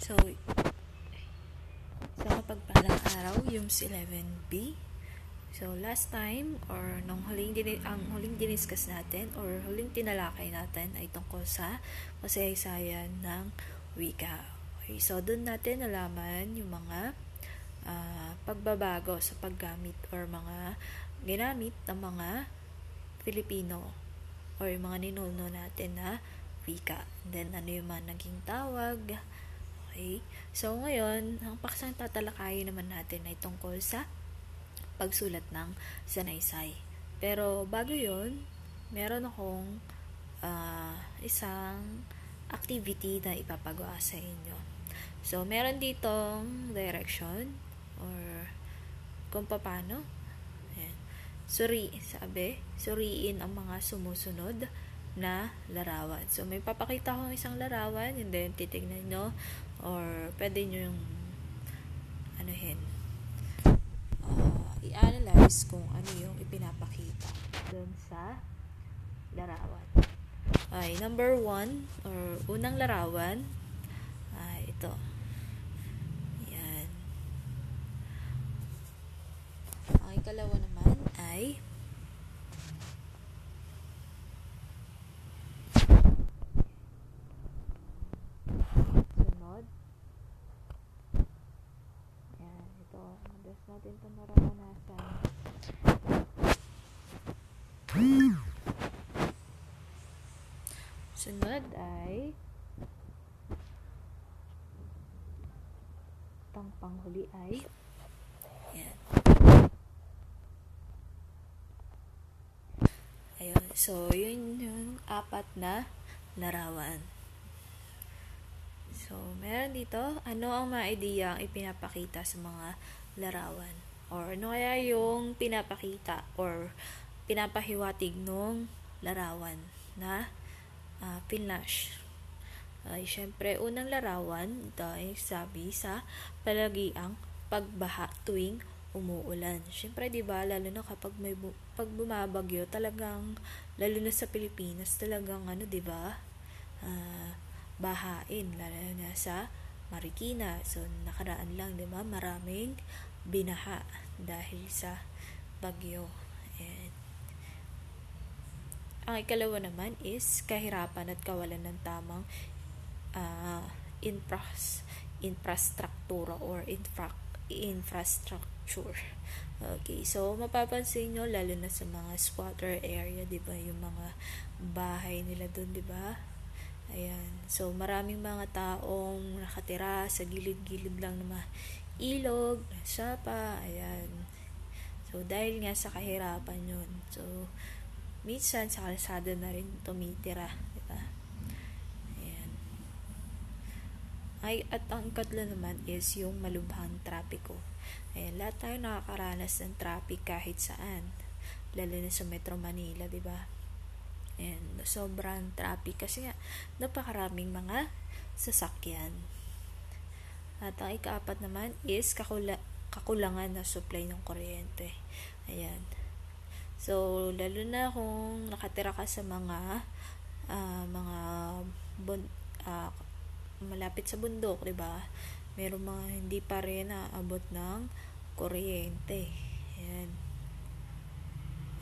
So, sa mapagpalang araw, yung 11B. So, last time, or ang huling diniscuss natin, or huling tinalakay natin ay tungkol sa kasaysayan ng wika. Okay, so, doon natin nalaman yung mga pagbabago sa paggamit or mga ginamit ng mga Filipino or yung mga ninuno natin na wika. Then, ano yung mga naging tawag. Okay? So, ngayon, ang paksang tatalakayin naman natin ay tungkol sa pagsulat ng sanaysay. Pero, bago yun, meron akong isang activity na ipapagawa sa inyo. So, meron ditong direction or kung paano. Ayan. Suriin ang mga sumusunod na larawan. So, may papakita akong isang larawan and then titignan nyo or pwede nyo yung i-analyze kung ano yung ipinapakita dun sa larawan. Okay, number 1 or unang larawan ay ito. Yan. Ang ikalawa naman ay sunod. Yan, ito. Madalas natin ito naranasan. Sunod ay itong panghuli ay yan. Ayun. So, yun yung 4 na larawan. So, meron dito, ano ang mga idea ang ipinapakita sa mga larawan? Or ano kaya yung pinapakita or pinapahiwatig nung larawan na pinlash? Syempre, unang larawan, ito ay sabi sa palagiang pagbaha tuwing umuulan. Syempre, di ba, lalo na kapag pag bumabagyo, talagang, lalo na sa Pilipinas, talagang, di ba, bahain, lalo na sa Marikina. So, nakaraan lang, di ba, maraming binaha dahil sa bagyo. And, ang ikalawa naman is kahirapan at kawalan ng tamang infrastruktura or infrastructure. Okay, so mapapansin nyo lalo na sa mga squatter area, 'di ba, yung mga bahay nila doon, 'di ba? Ayan. So maraming mga taong nakatira sa gilid-gilid lang ng mga ilog, sapa, ayan. So dahil nga sa kahirapan 'yun. So minsan sa kalsada na rin tumitira, di ba? Ayan. At ang ikatlo naman is yung malubhang trapiko. Ayan, lahat tayo nakakaranas ng traffic kahit saan. Lalo na sa Metro Manila, di ba? Ayan, sobrang traffic kasi nga napakaraming mga sasakyan. At ang ika-4 naman is kakulangan na supply ng kuryente. Ayan. So, lalo na kung nakatira ka sa mga malapit sa bundok, 'di ba? Meron mga hindi pa rin naabot ng kuryente. Ayan.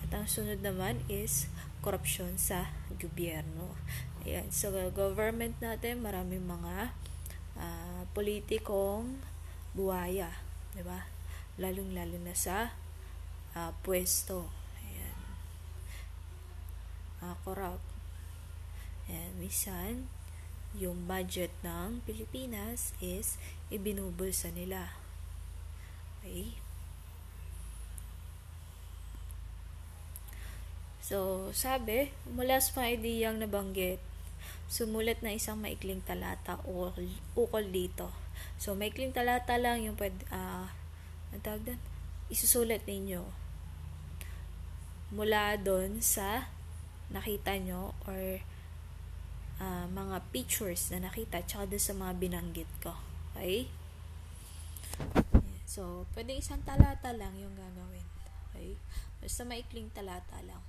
At ang sunod naman is korupsyon sa gobyerno. Ayan. So, government natin, maraming mga politikong buwaya, 'di ba? Lalong-lalo na sa pwesto. Corrupt. Ayan, minsan, yung budget ng Pilipinas is ibinubulsa nila. Okay? So, sabi, mula sa mga ideyang nabanggit, sumulat na isang maikling talata ukol dito. So, maikling talata lang yung isusulat ninyo mula doon sa nakita nyo or mga pictures na nakita tsaka doon sa mga binanggit ko. Okay? So, pwede isang talata lang yung gagawin. Okay? Basta maikling talata lang.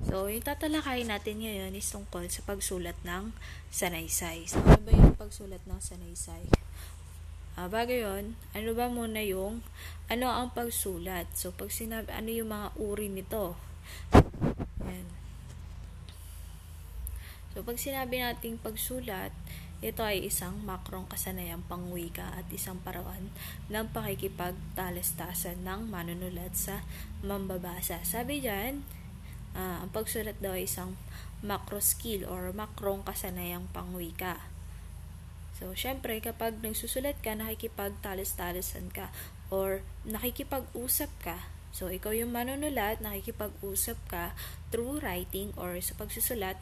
So, yung tatalakayin natin ngayon is tungkol sa pagsulat ng sanaysay. So, ano ba yung pagsulat ng sanaysay? Bago yun, ano ba muna yung, ano ang pagsulat? So, pag sinabi, ano yung mga uri nito? Yan. So, pag sinabi nating pagsulat, ito ay isang makrong kasanayang pangwika at isang parawan ng pakikipagtalastasan ng manunulat sa mambabasa. Sabi dyan, ang pagsulat daw ay isang macro skill or makrong kasanayang pangwika. So, syempre, kapag nagsusulat ka, nakikipagtalas-talasan ka or nakikipag-usap ka. So, ikaw yung manunulat, nakikipag-usap ka through writing or sa pagsusulat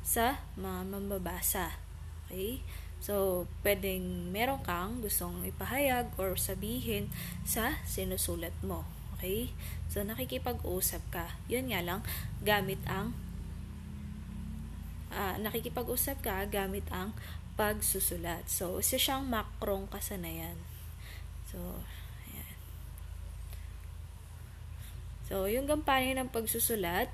sa mga mambabasa. Okay? So, pwedeng meron kang gustong ipahayag or sabihin sa sinusulat mo. Okay? So, nakikipag-usap ka. Yun nga lang, gamit ang nakikipag-usap ka gamit ang pagsusulat. So, isa siyang makrong kasanayan. So, ayan. So, yung gampanin ng pagsusulat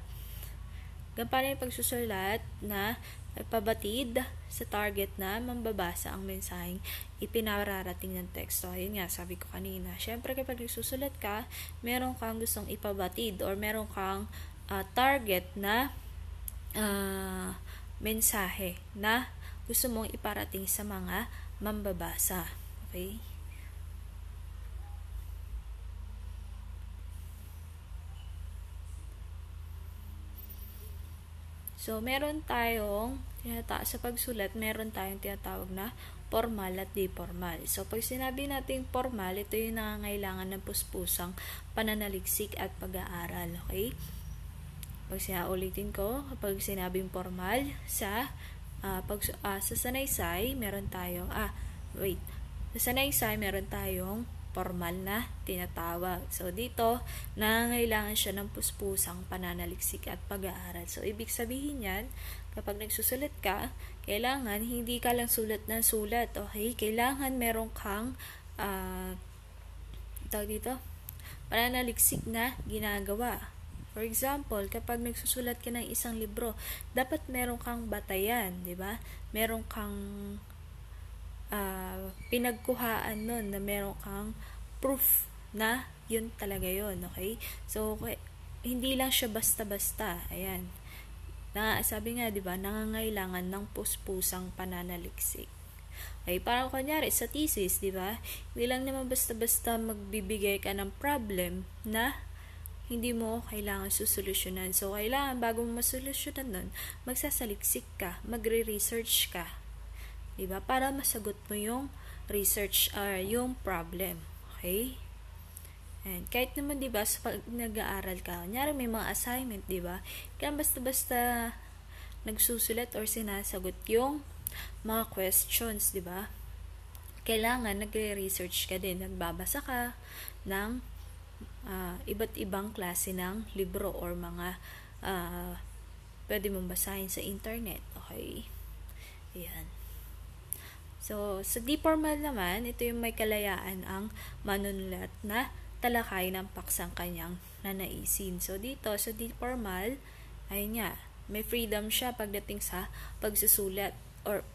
na pabatid sa target na mambabasa ang mensaheng ipinararating ng teksto. Ayun nga, sabi ko kanina. Siyempre, kapag nagsusulat ka, meron kang gustong ipabatid or meron kang target na mensahe na gusto mong iparating sa mga mambabasa. Okay? So, meron tayong sa pagsulat, meron tayong tinatawag na formal at di-formal. So, pag sinabi natin formal, ito yung nangangailangan ng puspusang pananaliksik at pag-aaral. Okay? Pag ulitin ko, kapag sinabing formal, sa sanaysay, meron tayong, sa sanaysay, meron tayong formal na tinatawag. So, dito, nangangailangan siya ng puspusang pananaliksik at pag-aaral. So, ibig sabihin yan, kapag nagsusulat ka, kailangan hindi ka lang sulat ng sulat, okay? Kailangan meron kang, pananaliksik na ginagawa. For example, kapag nagsusulat ka ng isang libro, dapat meron kang batayan, di ba? Meron kang pinagkuhaan nun, na meron kang proof na yun talaga yun, okay? So, hindi lang siya basta-basta. Ayan. Sabi nga, di ba, nangangailangan ng puspusang pananaliksik. Okay, parang kunyari sa thesis, di ba? Hindi lang naman basta-basta magbibigay ka ng problem na hindi mo kailangan susolusyonan. So, kailangan bago mo masolusyonan nun, magsasaliksik ka, magre-research ka. Diba? Para masagot mo yung research or yung problem. Okay? And kahit naman, diba, sa pag nag-aaral ka, kunyari may mga assignment, diba? Kaya basta-basta nagsusulat or sinasagot yung mga questions, diba? Kailangan nagre-research ka din. Nagbabasa ka ng iba't ibang klase ng libro or mga pwede mong basahin sa internet. Okay? Ayan. So, sa di-formal naman, ito yung may kalayaan ang manunulat na talakay ng paksang kanyang nanaisin. So, dito, sa di-formal, ayun nga, may freedom siya pagdating sa pagsusulat or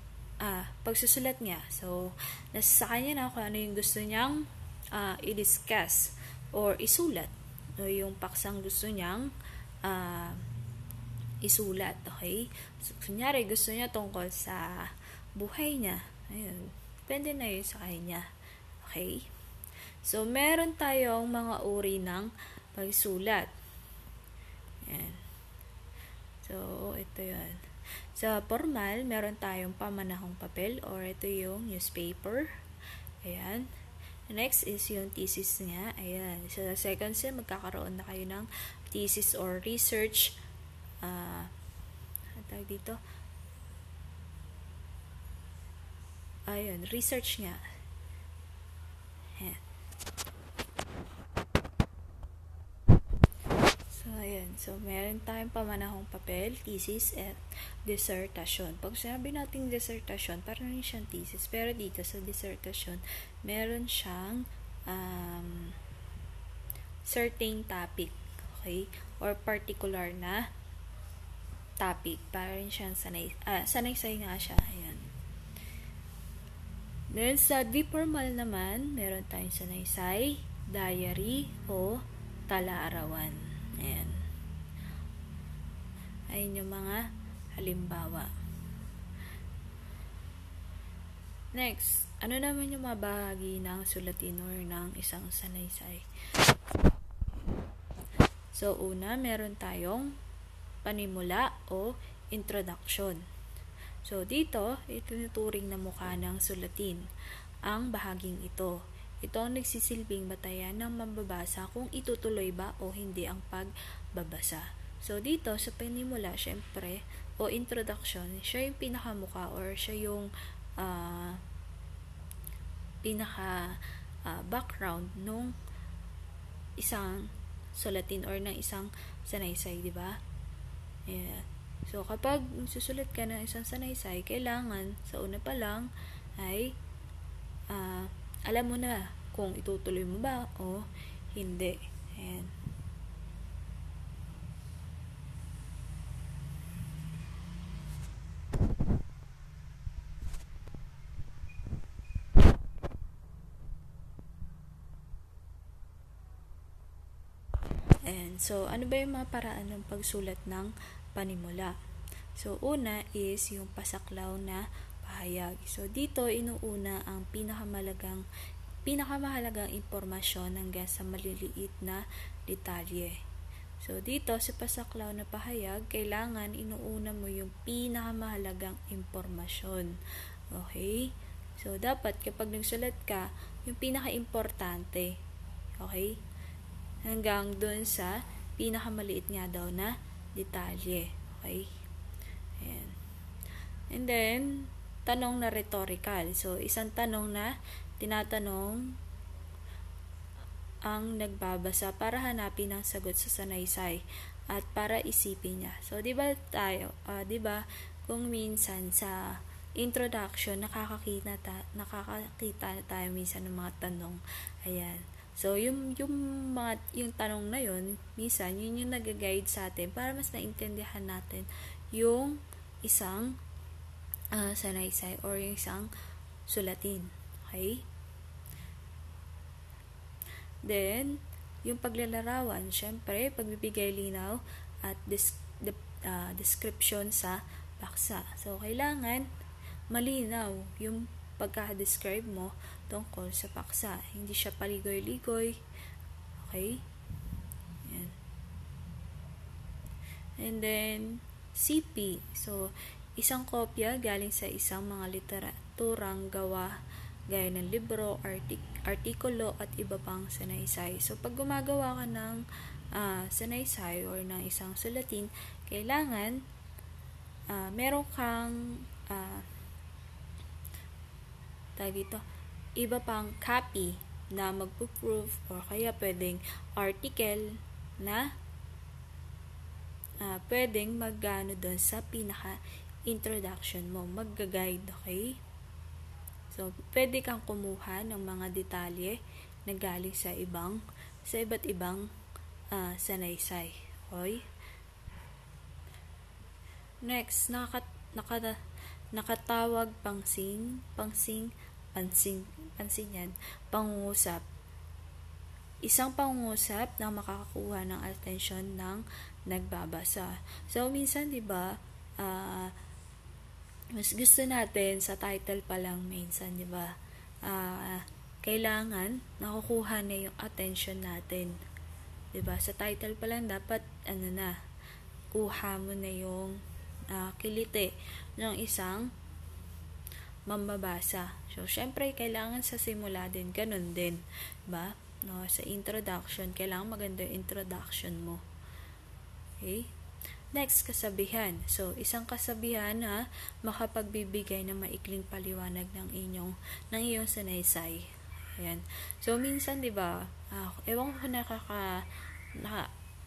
pagsusulat niya. So, nasa sa kanya na kung ano yung gusto niyang i-discuss or isulat. O yung paksang gusto niyang isulat. Okay? So, kunyari, gusto niya tungkol sa buhay niya. Ayun. Depende na yun sa kanya. Okay? So, meron tayong mga uri ng pagsulat. Ayan. So, ito yun. Sa formal, meron tayong pamanahong papel or ito yung newspaper. Ayan. Next is yung thesis niya. Ayan. So, sa second sem, magkakaroon na kayo ng thesis or research. Tawag dito. Ayan. Research niya. Ayan. So, ayan. So, meron tayong pamanahong papel, thesis, at dissertation. Pag sinabi natin dissertation, parang rin siyang thesis. Pero dito sa dissertation, meron siyang certain topic, okay? Or particular na topic. Para rin siyang sanaysay nga siya. Ayan. Then, sa di formal naman, meron tayong sanaysay, diary, o tala-arawan. Ayan. Ayun yung mga halimbawa. Next, ano naman yung mga bahagi ng sulatin or ng isang sanaysay? So, una, meron tayong panimula o introduction. So, dito, itinuturing na mukha ng sulatin ang bahaging ito. Ito ang nagsisilbing batayan ng mambabasa kung itutuloy ba o hindi ang pagbabasa. So, dito, sa panimula, syempre, o introduction, siya yung pinakamukha or siya yung background nung isang sulatin or ng isang sanaysay, di ba? Yeah. So, kapag susulat ka ng isang sanaysay, kailangan sa una pa lang ay alam mo na kung itutuloy mo ba o hindi. Ayan. And so, ano ba yung mga paraan ng pagsulat ng panimula? So, una is yung pasaklaw na pahayag. So, dito inuuna ang pinakamahalagang impormasyon hanggang sa maliliit na detalye. So, dito sa pasaklaw na pahayag, kailangan inuuna mo yung pinakamahalagang impormasyon. Okay? So, dapat kapag nagsulat ka, yung pinaka-importante. Okay? Hanggang dun sa pinakamaliit nga daw na detalye. Okay? Ayan. And then, tanong na rhetorical. So, isang tanong na tinatanong ang nagbabasa para hanapin ang sagot sa sanaysay at para isipin niya. So, di ba kung minsan sa introduction, nakakakita tayo minsan ng mga tanong. Ayan. So, yung tanong na yun, minsan, yun yung nag-guide sa atin para mas naintindihan natin yung isang sanaysay or yung isang sulatin. Okay? Then, yung paglalarawan, syempre, pagbibigay linaw at description sa paksa. So, kailangan malinaw yung pagka-describe mo tungkol sa paksa. Hindi siya paligoy-ligoy. Okay? Yan. And then, CP. So, isang kopya galing sa isang mga literaturang gawa gaya ng libro, artikulo, at iba pang sanaysay. So, pag gumagawa ka ng sanaysay or ng isang sulatin, kailangan meron kang iba pang copy na magpo-proof or kaya pwedeng article na pwedeng mag-ano doon sa pinaka-introduction mo, mag-guide, okay? So, pwede kang kumuha ng mga detalye na galing sa iba't ibang sanaysay, okay? Next, nakatawag pansin yan, pangungusap. Isang pangungusap na makakakuha ng atensyon ng nagbabasa. So, minsan, di ba, mas gusto natin sa title pa lang minsan, di ba, kailangan nakukuha na yung attention natin. Di ba? Sa title pa lang dapat, kuha mo na yung kiliti ng isang mambabasa. So, syempre, kailangan sa simula din, ganun din. Diba? No, sa introduction, kailangan maganda yung introduction mo. Okay? Next, kasabihan. So, isang kasabihan na makapagbibigay ng maikling paliwanag ng iyong sanaysay. Ayan. So, minsan, diba, ewan ko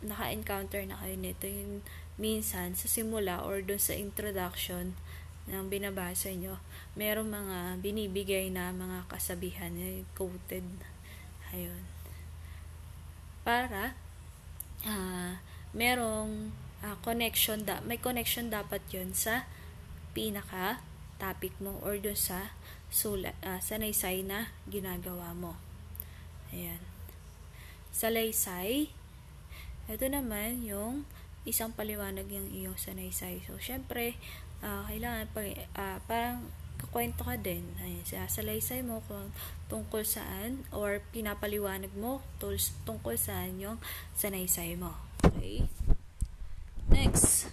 naka-encounter na kayo nito, yung minsan, sa simula or doon sa introduction ng binabasa nyo, merong mga binibigay na mga kasabihan quoted. Ayun. Para merong may connection dapat yun sa pinaka topic mo or dun sa sanaysay na ginagawa mo. Ayan. Salaysay. Ito naman yung isang paliwanag ng iyong sanaysay. So, syempre, kailangan parang kakwento ka din. Ayan, salaysay mo kung tungkol saan or pinapaliwanag mo tungkol saan yung sanaysay mo. Okay? Next,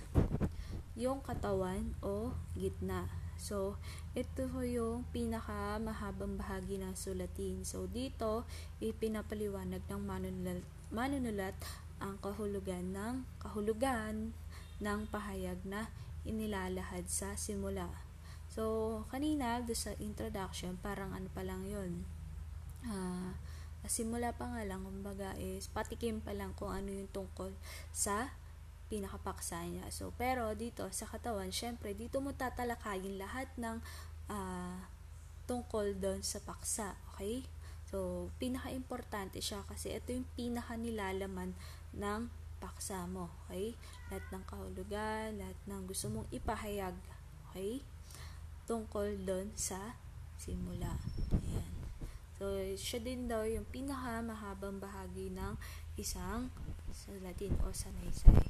yung katawan o gitna. So, ito yung pinakamahabang bahagi ng sulatin. So, dito, ipinapaliwanag ng manunulat ang kahulugan ng pahayag na inilalahad sa simula. So, kanina, doon sa introduction, parang ano pa lang yun. Simula pa nga lang, kumbaga is, patikim pa lang kung ano yung tungkol sa pinakapaksa niya. So, pero dito sa katawan, syempre, dito mo tatalakayin lahat ng tungkol doon sa paksa. Okay? So, pinaka-importante siya kasi ito yung pinaka-nilalaman ng paksa mo. Okay? Lahat ng kahulugan, lahat ng gusto mong ipahayag. Okay? Tungkol doon sa simula. Ayan. So, siya din daw yung pinaka-mahabang bahagi ng isang sulatin o sanaysay.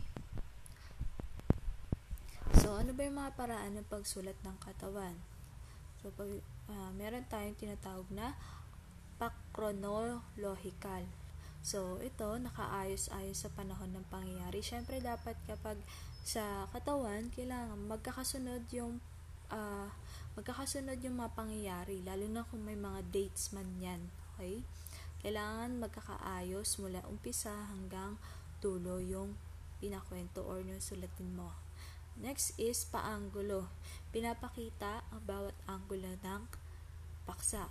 So, ano ba yung mga paraan ng pagsulat ng katawan? So, meron tayong tinatawag na pakronolohikal. So, ito, nakaayos-ayos sa panahon ng pangyayari. Siyempre, dapat kapag sa katawan, kailangan magkakasunod yung mga pangyayari, lalo na kung may mga dates man yan. Okay? Kailangan magkakaayos mula umpisa hanggang dulo yung pinakwento or yung sulatin mo. Next is paanggulo. Pinapakita ang bawat anggulo ng paksa.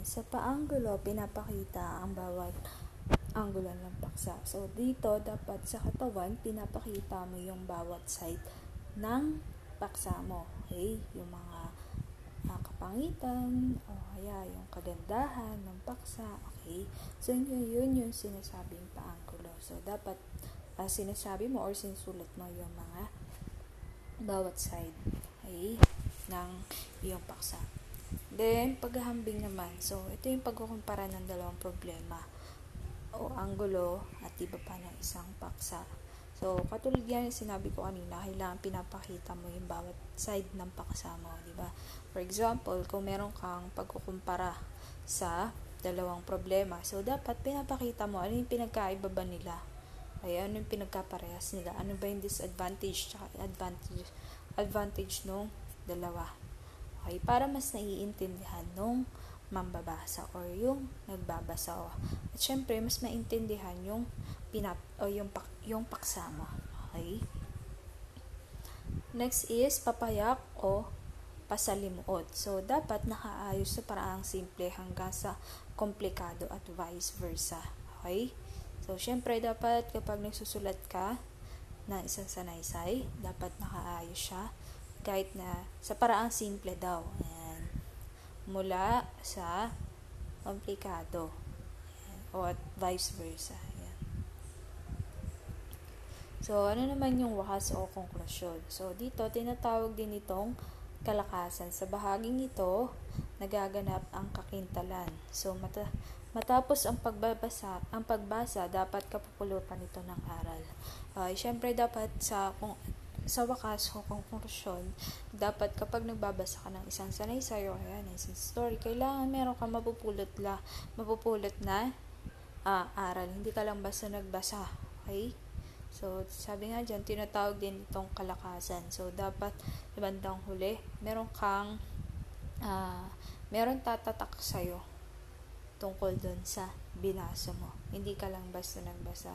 Sa paanggulo, pinapakita ang bawat anggulo ng paksa. So, dito, dapat sa katawan, pinapakita mo yung bawat side ng paksa mo. Okay? Yung mga kapangitan, o kaya yung kagandahan ng paksa. Okay? So, yun yung sinasabing paanggulo. So, dapat sinasabi mo or sinusulat mo yung mga bawat side, okay, ng iyong paksa. Then, paghahambing naman. So, ito yung pagkukumpara ng dalawang problema o anggulo at iba pa ng isang paksa. So, katulad yan yung sinabi ko kanina, kailangan pinapakita mo yung bawat side ng paksa mo, di ba? For example, kung meron kang pagkukumpara sa dalawang problema, so dapat pinapakita mo ano yung pinagkaiba ba nila, ay ano yung pinagkaparehas nila, ano ba yung disadvantage at advantage nung dalawa. Okay, para mas naiintindihan nung mambabasa or yung nagbabasa. At syempre, mas maintindihan yung paksa mo. Okay? Next is papayak o pasalimuot. So, dapat nakaayos sa paraang simple hanggang sa komplikado at vice versa. Okay? So, syempre, dapat kapag nagsusulat ka ng isang sanaysay, dapat nakaayos siya kahit na sa paraang simple daw. Ayan. Mula sa komplikado. Ayan. O at vice versa. Ayan. So, ano naman yung wakas o konklusyon? So, dito, tinatawag din itong kalakasan. Sa bahaging ito, nagaganap ang kakintalan. So, matapos ang pagbasa, dapat kapupulutan ito ng aral. Siyempre, dapat sa wakas o konklusyon, dapat kapag nagbabasa ka ng isang sanaysay o isang story, kailangan meron kang mapupulot na aral. Hindi ka lang basta nagbasa. Okay? So, sabi nga dyan, tinatawag din itong kalakasan. So, dapat sa bandang huli, meron tatatak sa'yo tungkol dun sa binasa mo. Hindi ka lang basta nagbasa.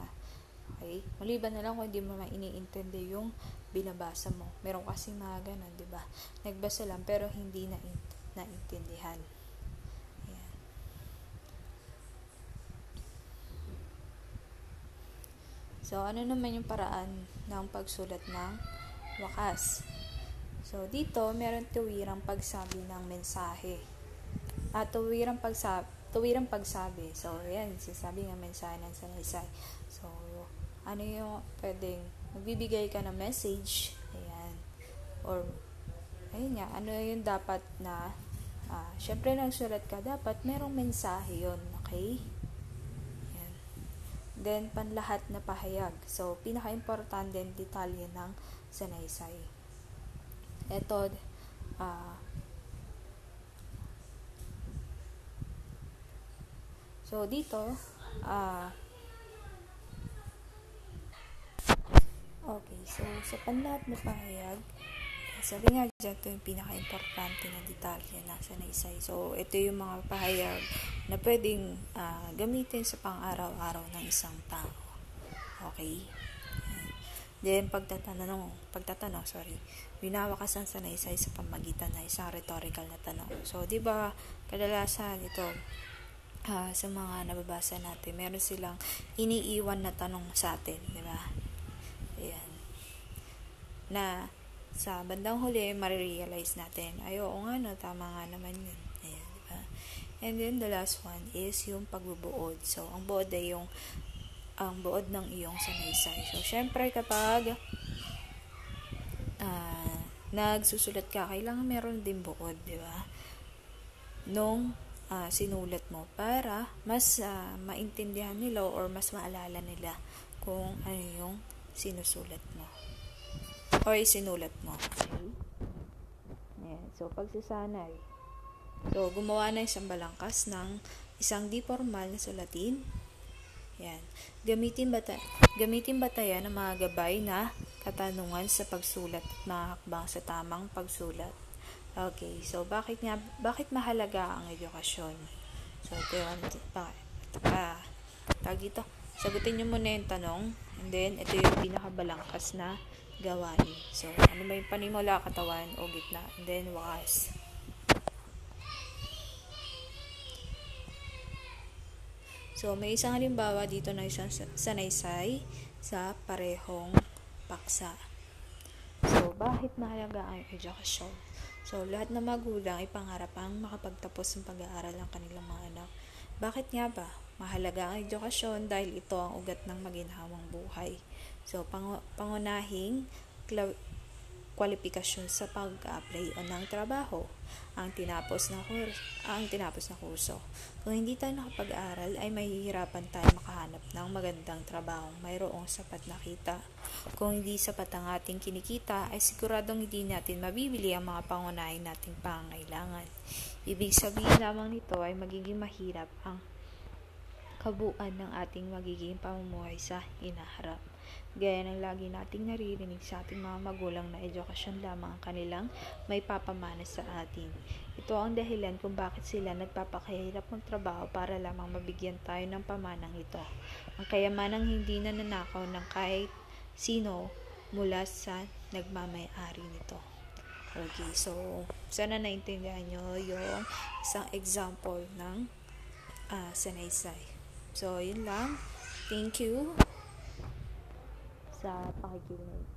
Okay? Maliban na lang kung hindi mo iniintindi yung binabasa mo. Meron kasi mga ganun, di ba? Nagbasa lang pero hindi naintindihan. Ayan. So, ano naman yung paraan ng pagsulat ng wakas? So, dito, meron tuwirang pagsabi ng mensahe. At tuwirang tuwirang pagsabi. So, yan, sinasabi ng mensahe ng sanaysay. So, ano yung pwedeng magbibigay ka ng message, ayan, or ayun nga, ano yung dapat na syempre nagsulat ka, dapat merong mensahe yon, okay? Ayan. Then, panlahat na pahayag. So, pinaka-importante ang detalye ng sanaysay. Ito, so, dito, okay, so, sa panlahat na pahayag, sabi nga dyan, ito yung pinaka-importante na detalye na sanaysay. So, ito yung mga pahayag na pwedeng gamitin sa pang-araw-araw ng isang tao. Okay? Then, pagtatanong, winawakas ang sanaysay sa pamagitan ng isang rhetorical na tanong. So, di ba kadalasan ito, sa mga nababasa natin, meron silang iniiwan na tanong sa atin, di ba? Ayan. Na, sa bandang huli, marirealize natin, ay oo nga no, tama nga naman yun. Ayan, diba? And then, the last one is yung pagbubuod. So, ang buod ay ang buod ng iyong sanaysay. So, syempre, kapag nagsusulat ka, kailangan meron din buod, diba? Nung sinulat mo, para mas maintindihan nila or mas maalala nila kung ano yung sinusulat mo or isinulat mo. Okay? Ayan. So, pagsasanay. So, gumawa na isang balangkas ng isang di formal na sulatin. Ayan. Gamitin batayan ng mga gabay na katanungan sa pagsulat at mga hakbang sa tamang pagsulat. Okay. So, bakit mahalaga ang edukasyon? So, ito yung dito. Sagutin nyo muna yung tanong, and then, ito yung pinakabalangkas na gawain. So, ano ba yung panimula, katawan, o gitna, and then, wakas. So, may isang halimbawa dito na isang sanaysay sa parehong paksa. So, bakit mahalaga ang edukasyon? So, lahat ng magulang ay pangarap ang makapagtapos ng pag-aaral ng kanilang mga anak. Bakit nga ba? Mahalaga ang edukasyon dahil ito ang ugat ng maginhawang buhay. So, pangunahing kwalifikasyon sa pag-apply ng trabaho, ang tinapos na kurso. Kung hindi tayo nakapag-aral, ay mahihirapan tayo makahanap ng magandang trabaho, mayroong sapat na kita. Kung hindi sapat ang ating kinikita, ay siguradong hindi natin mabibili ang mga pangunahing nating pangangailangan. Ibig sabihin lamang nito ay magiging mahirap ang kabuuan ng ating magiging pamumuhay sa hinaharap. Gaya ng lagi nating naririnig sa ating mga magulang na edukasyon lamang ang kanilang may papamana sa atin. Ito ang dahilan kung bakit sila nagpapakahirap magtrabaho para lamang mabigyan tayo ng pamanang ito. Ang kayamanang hindi nananakaw ng kahit sino mula sa nagmamay-ari nito. Okay, so sana naintindihan nyo yung isang example ng sanaysay. So, yun lang. Thank you sa pakikinig.